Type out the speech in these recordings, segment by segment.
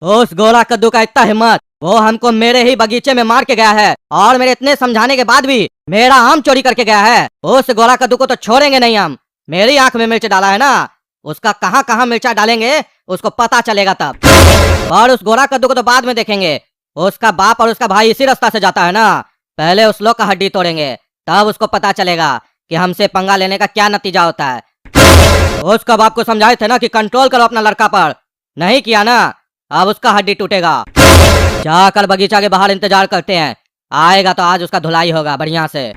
उस गोरा कद्दू का इतना हिम्मत, वो हमको मेरे ही बगीचे में मार के गया है और मेरे इतने समझाने के बाद भी मेरा आम चोरी करके गया है। उस गोरा कद्दू को तो छोड़ेंगे नहीं हम। मेरी आंख में मिर्च डाला है ना, उसका कहाँ कहाँ मिर्चा डालेंगे उसको पता चलेगा तब। और उस गोरा कद्दू को तो बाद में देखेंगे। उसका बाप और उसका भाई इसी रास्ता से जाता है ना, पहले उस लोग का हड्डी तोड़ेंगे, तब उसको पता चलेगा कि हमसे पंगा लेने का क्या नतीजा होता है। उसका बाप को समझाए थे ना कि कंट्रोल करो अपना लड़का पर, नहीं किया ना, अब उसका हड्डी टूटेगा। जाकर बगीचा के बाहर इंतजार करते हैं, आएगा तो आज उसका धुलाई होगा बढ़िया से।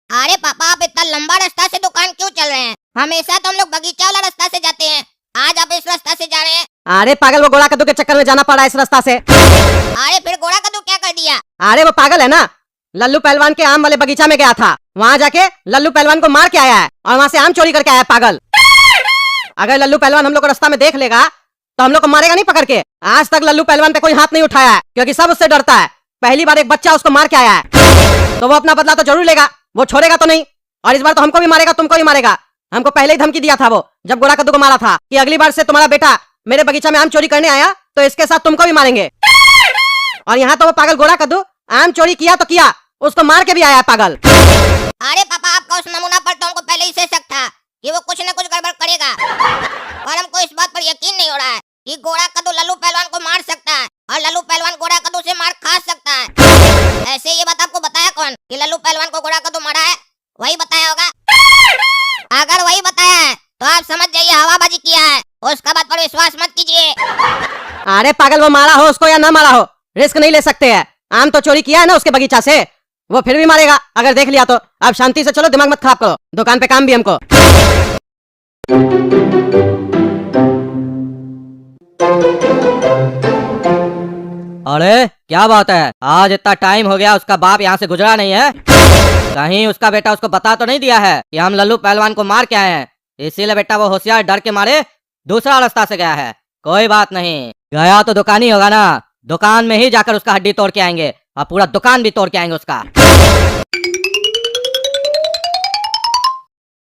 अरे पापा, आप इतना लंबा रास्ता से दुकान क्यों चल रहे हैं? हमेशा तो हम लोग बगीचा वाला रास्ता से जाते हैं, आज आप इस रास्ता से जा रहे हैं। अरे पागल, वो गोरा कद्दू के चक्कर में जाना पड़ा इस रास्ता से। अरे फिर गोरा कद्दू क्या कर दिया? अरे वो पागल है ना, लल्लू पहलवान के आम वाले बगीचा में गया था, वहाँ जाके लल्लू पहलवान को मार के आया है और वहाँ से आम चोरी करके आया है पागल। अगर लल्लू पहलवान हम लोग को रास्ता में देख लेगा तो हम लोग को मारेगा नहीं पकड़ के। आज तक लल्लू पहलवान पे कोई हाथ नहीं उठाया है क्योंकि सब उससे डरता है। पहली बार एक बच्चा उसको मार के आया है तो वो अपना बदला तो जरूर लेगा, वो छोड़ेगा तो नहीं। और इस बार तो हमको भी मारेगा, तुमको भी मारेगा। हमको पहले ही धमकी दिया था वो, जब गोरा कद्दू को मारा था, कि अगली बार से तुम्हारा बेटा मेरे बगीचा में आम चोरी करने आया तो इसके साथ तुमको भी मारेंगे। और यहाँ तो वो पागल गोरा कद्दू आम चोरी किया तो किया, उसको मार के भी आया है पागल। अरे पापा, आपका उस नमूना पर तो हमको पहले ही से शक था कि वो कुछ न कुछ गड़बड़ करेगा, और हमको इस बात पर यकीन नहीं हो रहा है कि गोरा कद्दू लल्लू पहलवान को मार सकता है और लल्लू पहलवान गोरा कद्दू से मार खा सकता है। ऐसे ये बात आपको बताया कौन कि लल्लू पहलवान को गोरा कद्दू मारा है? वही बताया होगा। अगर वही बताया है तो आप समझ जाइए हवाबाजी किया है, उसका बात पर विश्वास मत कीजिए। अरे पागल, वो मारा हो उसको या ना मारा हो, रिस्क नहीं ले सकते हैं। आम तो चोरी किया है ना उसके बगीचा से, वो फिर भी मारेगा अगर देख लिया तो। अब शांति से चलो, दिमाग मत खराब करो, दुकान पे काम भी हमको। अरे क्या बात है, आज इतना टाइम हो गया उसका बाप यहाँ से गुजरा नहीं है? कहीं उसका बेटा उसको बता तो नहीं दिया है कि हम लल्लू पहलवान को मार के आए हैं, इसीलिए बेटा वो होशियार डर के मारे दूसरा रास्ता से गया है। कोई बात नहीं, गया तो दुकान ही होगा ना, दुकान में ही जाकर उसका हड्डी तोड़ के आएंगे और पूरा दुकान भी तोड़ के आएंगे उसका।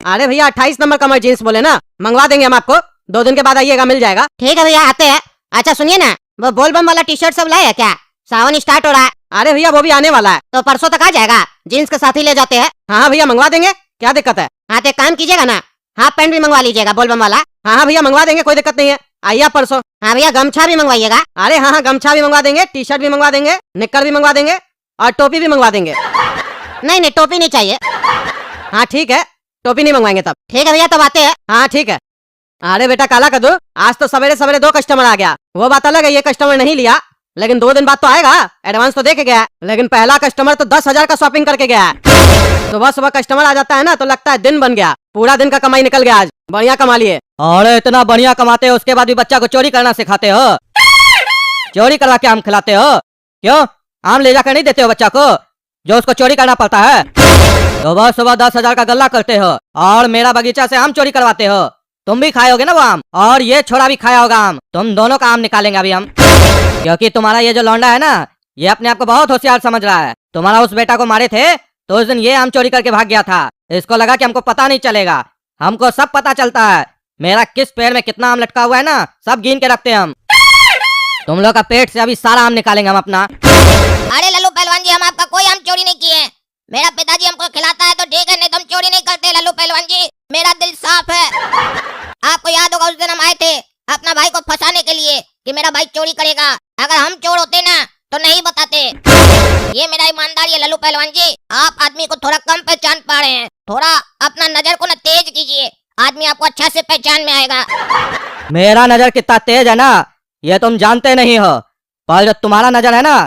अरे भैया 28 नंबर कमर जींस बोले ना, मंगवा देंगे हम आपको, 2 दिन के बाद आइएगा, मिल जाएगा। ठीक है भैया, आते हैं। अच्छा सुनिए ना, वो बोलबम वाला टी शर्ट सब लाए है क्या? सावन स्टार्ट हो रहा है। अरे भैया वो भी आने वाला है, तो परसों तक आ जाएगा, जीन्स के साथ ही ले जाते हैं। हाँ भैया मंगवा देंगे, क्या दिक्कत है। हाँ तो एक काम कीजिएगा ना, हाफ पैंट भी मंगवा लीजिएगा बोलबम वाला। हाँ भैया मंगवा देंगे, कोई दिक्कत नहीं है, आइए आप परसों। हाँ भैया, गमछा भी मंगवाइएगा। अरे हाँ, गमछा भी मंगवा देंगे, टी शर्ट भी मंगवा देंगे, निक्कर भी मंगवा देंगे और टोपी भी मंगवा देंगे। नहीं नहीं, टोपी नहीं चाहिए। हाँ ठीक है, टोपी नहीं मंगवाएंगे तब। ठीक है भैया, तब आते हैं। हाँ ठीक है। अरे बेटा काला कद्दू, आज तो सवेरे सवेरे 2 कस्टमर आ गया। वो बात अलग है, ये कस्टमर नहीं लिया, लेकिन 2 दिन बाद तो आएगा, एडवांस तो दे के गया। लेकिन पहला कस्टमर तो 10,000 का शॉपिंग करके गया है। सुबह सुबह कस्टमर आ जाता है ना तो लगता है दिन बन गया, पूरा दिन का कमाई निकल गया, आज बढ़िया कमा लिए। अरे इतना बढ़िया कमाते हो, उसके बाद भी बच्चा को चोरी करना सिखाते हो? चोरी करवा के आम खिलाते हो? क्यों, आम ले जाकर नहीं देते हो बच्चा को जो उसको चोरी करना पड़ता है? सुबह सुबह 10,000 का गल्ला करते हो और मेरा बगीचा से आम चोरी करवाते हो। तुम भी खाओगे ना वो आम, और ये छोरा भी खाया होगा आम। तुम दोनों का आम निकालेंगे अभी हम, क्योंकि तुम्हारा ये जो लौंडा है ना, ये अपने आप को बहुत होशियार समझ रहा है। तुम्हारा उस बेटा को मारे थे तो उस दिन ये आम चोरी करके भाग गया था। इसको लगा कि हमको पता नहीं चलेगा, हमको सब पता चलता है। मेरा किस पेड़ में कितना आम लटका हुआ है ना, सब गिन के रखते हैं हम। तुम लोग का पेट से अभी सारा आम निकालेंगे हम अपना। अरे लल्लू पहलवान जी, हम आपका कोई आम चोरी नहीं किए। मेरा पिताजी हमको खिलाता है तो ठीक है, नहीं तो हम चोरी नहीं करते लल्लू पहलवान जी, मेरा दिल साफ है। आपको याद होगा उस दिन हम आए थे अपना भाई को फंसाने के लिए कि मेरा भाई चोरी करेगा। अगर हम चोर होते ना तो नहीं बताते। ये मेरा ईमानदारी है लल्लू पहलवान जी। आप आदमी को थोड़ा कम पहचान पा रहे हैं, थोड़ा अपना नजर को ना तेज कीजिए, आदमी आपको अच्छा से पहचान में आएगा। मेरा नजर कितना तेज है ना, ये तुम जानते नहीं हो, पर जो तुम्हारा नजर है ना,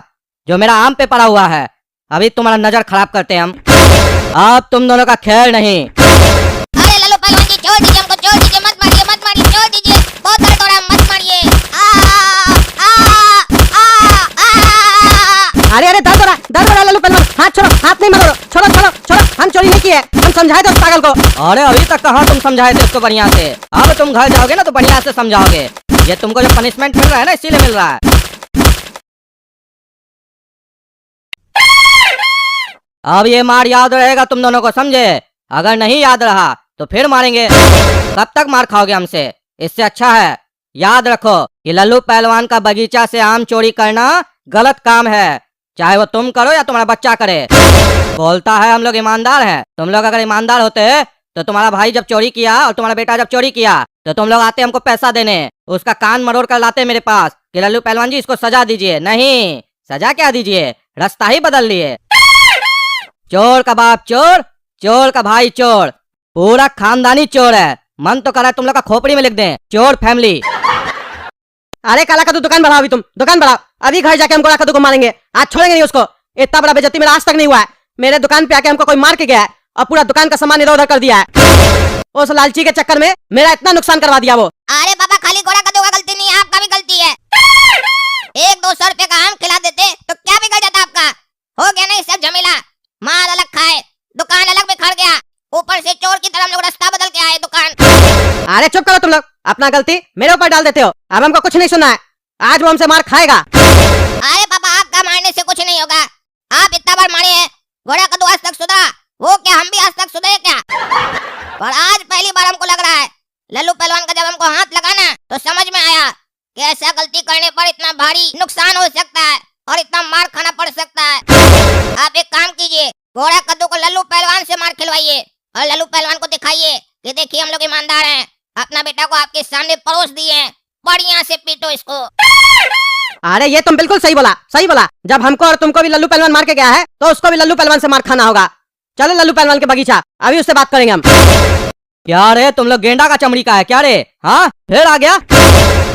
जो मेरा आम पे पड़ा हुआ है, अभी तुम्हारा नजर खराब करते हैं हम। अब तुम दोनों का खेल नहीं। अरे लल्लू पहलवान जी, छोड़ दीजिए हमको, छोड़ दीजिए, मत मारिए, मत मारिए, छोड़ दीजिए, बहुत दर्द हो रहा है, मत मारिए। अरे अरे दर्द हो रहा लल्लू पहलवान, हाथ छोड़ो, हाथ नहीं मारो, छोड़ो छोड़ो छोड़ो, हम चोरी नहीं किए, हम समझाए थे उस पागल को। अरे अभी तक कहाँ तुम समझाए थे उसको बढ़िया से, अब तुम घर जाओगे ना तो बढ़िया से समझाओगे। ये तुमको जो पनिशमेंट मिल रहा है ना, इसीलिए मिल रहा है। अब ये मार याद रहेगा तुम दोनों को, समझे? अगर नहीं याद रहा तो फिर मारेंगे। कब तक मार खाओगे हमसे? इससे अच्छा है याद रखो कि लल्लू पहलवान का बगीचा से आम चोरी करना गलत काम है, चाहे वो तुम करो या तुम्हारा बच्चा करे। बोलता है हम लोग ईमानदार हैं। तुम लोग अगर ईमानदार होते तो तुम्हारा भाई जब चोरी किया और तुम्हारा बेटा जब चोरी किया तो तुम लोग आते हमको पैसा देने, उसका कान मरोड़ कर लाते मेरे पास कि लल्लू पहलवान जी इसको सजा दीजिए। नहीं, सजा क्या दीजिए, रास्ता ही बदल लिए। चोर का बाप चोर, चोर का भाई चोर, पूरा खानदानी चोर है। मन तो कर रहा है तुम लोग का खोपड़ी में लिख दें, चोर फैमिली। अरे काला कद्दू दुकान बढ़ाओ, अभी तुम दुकान बढ़ाओ, अभी घर जाके हम गोरा कद्दू को मारेंगे, आज छोड़ेंगे नहीं उसको। इतना बड़ा बेइज्जती मेरा आज तक नहीं हुआ है। मेरे दुकान पे आके हमको कोई मार के गया है और पूरा दुकान का सामान इधर उधर कर दिया है। उस लालची के चक्कर में मेरा इतना नुकसान करवा दिया वो। अरे पापा खाली घोड़ा कद्दू का गलती नहीं है, आपका भी गलती है। 1-200 रुपए का आम खिला देते तो क्या बिगड़ जाता आपका। हो गया नहीं सब झमेला, माल अलग खाए, दुकान अलग बिखर गया, ऊपर से चोर की तरह हम लोग रास्ता बदल के आए दुकान। अरे चुप करो तुम लोग, अपना गलती मेरे ऊपर डाल देते हो। अब हमको कुछ नहीं सुनना है, आज वो हमसे मार खाएगा। अरे पापा आपका मारने से कुछ नहीं होगा, आप इतना बार मारे हैं, घोड़ा कद्दू आज तक सुधरा, वो क्या हम भी आज तक सुधरे क्या। पर आज पहली बार हमको लग रहा है लल्लू पहलवान का जब हमको हाथ लगा ना तो समझ में आया कि ऐसा गलती करने पर इतना भारी नुकसान हो सकता है और इतना मार खाना पड़ सकता है। आप एक काम कीजिए, घोड़ा कद्दू को लल्लू पहलवान से मार खिलवाइए और लल्लू पहलवान को दिखाइए कि देखिए हम लोग ईमानदार हैं, अपना बेटा को आपके सामने परोस दिए हैं, बढ़िया से पीटो इसको। अरे ये तुम बिल्कुल सही बोला, सही बोला। जब हमको और तुमको भी लल्लू पहलवान मार के गया है तो उसको भी लल्लू पहलवान से मार खाना होगा। चलो लल्लू पहलवान के बगीचा, अभी उससे बात करेंगे हम। क्या रे तुम लोग गेंडा का चमड़ी का है क्या रे? हाँ फिर आ गया,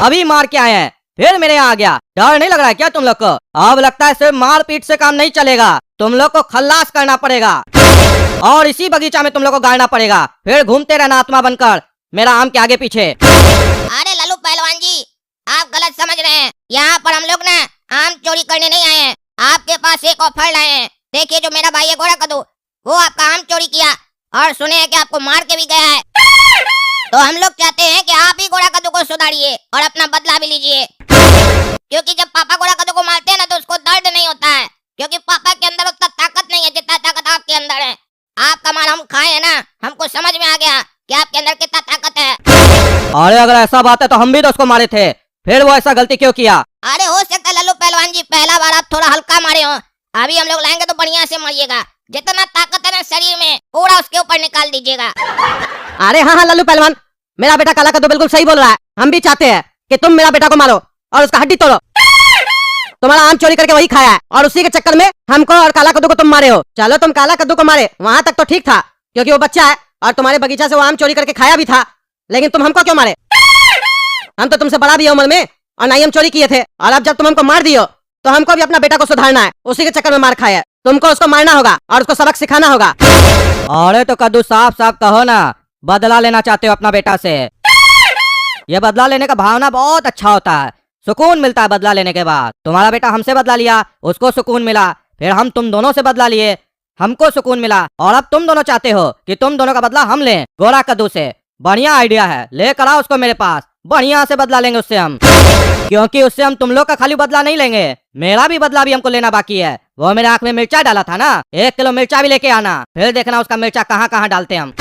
अभी मार के आए हैं फिर मेरे यहाँ आ गया। डर नहीं लग रहा है क्या तुम लोग को? अब लगता है सिर्फ मार पीट से काम नहीं चलेगा, तुम लोग को खल्लास करना पड़ेगा और इसी बगीचा में तुम लोग को गाड़ना पड़ेगा, फिर घूमते रहना आत्मा बनकर मेरा आम के आगे पीछे। अरे लल्लू पहलवान जी आप गलत समझ रहे हैं, यहाँ पर हम लोग ना आम चोरी करने नहीं आए हैं, आपके पास एक ऑफर लाए हैं। देखिए जो मेरा भाई है घोड़ा कद्दू, वो आपका आम चोरी किया और सुने हैं कि आपको मार के भी गया है। तो हम लोग चाहते हैं कि आप ही घोड़ा कद्दू को सुधारिए और अपना बदला भी लीजिए, क्योंकि जब पापा घोड़ा कद्दू को मारते हैं ना तो उसको दर्द नहीं होता है, क्योंकि पापा के अंदर उतना ताकत नहीं है जितना ताकत आपके अंदर है। आपका मार हम खाए है ना, हमको समझ में आ गया कि आपके अंदर कितना ताकत है। अरे अगर ऐसा बात है तो हम भी तो उसको मारे थे, फिर वो ऐसा गलती क्यों किया? अरे हो सकता है लल्लू पहलवान जी पहला बार आप थोड़ा हल्का मारे हो, अभी हम लोग लाएंगे तो बढ़िया से मारिएगा, जितना ताकत है ना शरीर में पूरा उसके ऊपर निकाल दीजिएगा। अरे हाँ हाँ लल्लू पहलवान, मेरा बेटा काला कद्दू बिल्कुल सही बोल रहा है। हम भी चाहते हैं कि तुम मेरा बेटा को मारो और उसका हड्डी तोड़ो। तुम्हारा आम चोरी करके वही खाया है और उसी के चक्कर में हमको और काला कद्दू को तुम मारे हो। चलो तुम काला कद्दू को मारे, वहां तक तो ठीक था क्योंकि वो बच्चा है और तुम्हारे बगीचा से वो आम चोरी करके खाया भी था, लेकिन तुम हमको क्यों मारे? हम तो तुमसे बड़ा भी है उम्र में और ना ही हम चोरी किए थे, और अब जब तुम हमको मार दियो तो हमको भी अपना बेटा को सुधारना है, उसी के चक्कर में मार खाया है। तुमको उसको मारना होगा और उसको सबक सिखाना होगा। अरे तो कद्दू साफ साफ कहो ना, बदला लेना चाहते हो अपना बेटा से? ये बदला लेने का भावना बहुत अच्छा होता है, सुकून मिलता है बदला लेने के बाद। तुम्हारा बेटा हमसे बदला लिया, उसको सुकून मिला, फिर हम तुम दोनों से बदला लिए, हमको सुकून मिला, और अब तुम दोनों चाहते हो कि तुम दोनों का बदला हम लें गोरा कद्दू से। बढ़िया आइडिया है, लेकर आओ उसको मेरे पास, बढ़िया से बदला लेंगे उससे हम, क्योंकि उससे हम तुम लोग का खाली बदला नहीं लेंगे, मेरा भी बदला भी हमको लेना बाकी है। वो मेरे आंख में मिर्चा डाला था ना, 1 किलो मिर्चा भी लेके आना, फिर देखना उसका मिर्चा कहाँ कहाँ डालते हम।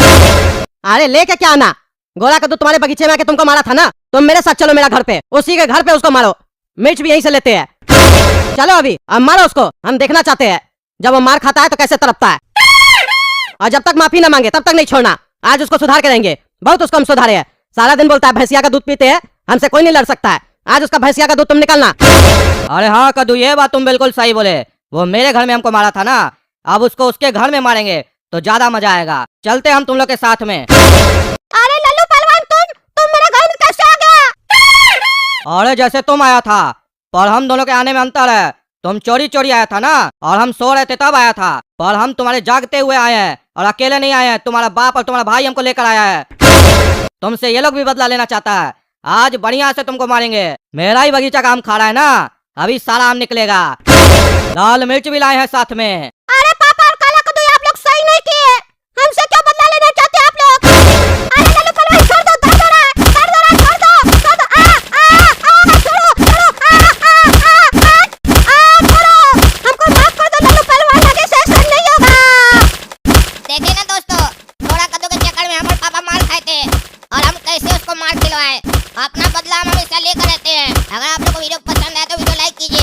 अरे लेके क्या आना, गोरा कद्दू तुम्हारे बगीचे में आके तुमको मारा था ना, तुम मेरे साथ चलो मेरा घर पे, उसी के घर पे उसको मारो, मिर्च भी यहीं से लेते हैं। चलो अभी अब मारो उसको, हम देखना चाहते हैं जब वो मार खाता है तो कैसे तड़पता है, और जब तक माफी ना मांगे तब तक नहीं छोड़ना। आज उसको सुधार के रहेंगे, बहुत उसको हम सुधारे हैं। सारा दिन बोलता है भैंसिया का दूध पीते हैं, हमसे कोई नहीं लड़ सकता है, आज उसका भैंसिया का दूध तुम निकालना। अरे हाँ कद्दू, ये बात तुम बिल्कुल सही बोले, वो मेरे घर में हमको मारा था ना, अब उसको उसके घर में मारेंगे तो ज्यादा मजा आएगा। चलते हम तुम लोग के साथ में। अरे लल्लू पहलवान तुम मेरे घर में कैसे आ गया? अरे जैसे तुम आया था, पर हम दोनों के आने में अंतर है। तुम चोरी चोरी आया था ना, और हम सो रहे थे तब आया था, पर हम तुम्हारे जागते हुए आए हैं और अकेले नहीं आए हैं, तुम्हारा बाप और तुम्हारा भाई हमको लेकर आया है। तुमसे ये लोग भी बदला लेना चाहता है, आज बढ़िया से तुमको मारेंगे। मेरा ही बगीचा का आम खा रहा है ना, अभी सारा आम निकलेगा। लाल मिर्च भी लाए हैं साथ में। अरे पापा और काला कद्दू आप लोग सही नहीं किए, हमसे क्यों बदला लेना चाहते हैं आप लोग? अरे लल्लू पहलवान छोड़ दो, दर्द हो रहा है, दर्द हो रहा है, छोड़ दो, छोड़ दो, छोड़ो, छोड़ो, हमको माफ कर दो लल्लू पहलवान, आगे से ऐसा नहीं होगा। देखिए ना दोस्तों, घोड़ा कद्दू के चक्कर में हमारे पापा मार खाए थे और हम कैसे उसको मार खिलवाए। अपना बदला हम हमेशा लेकर रहते हैं। अगर आप लोग को वीडियो पसंद है तो वीडियो लाइक कीजिए।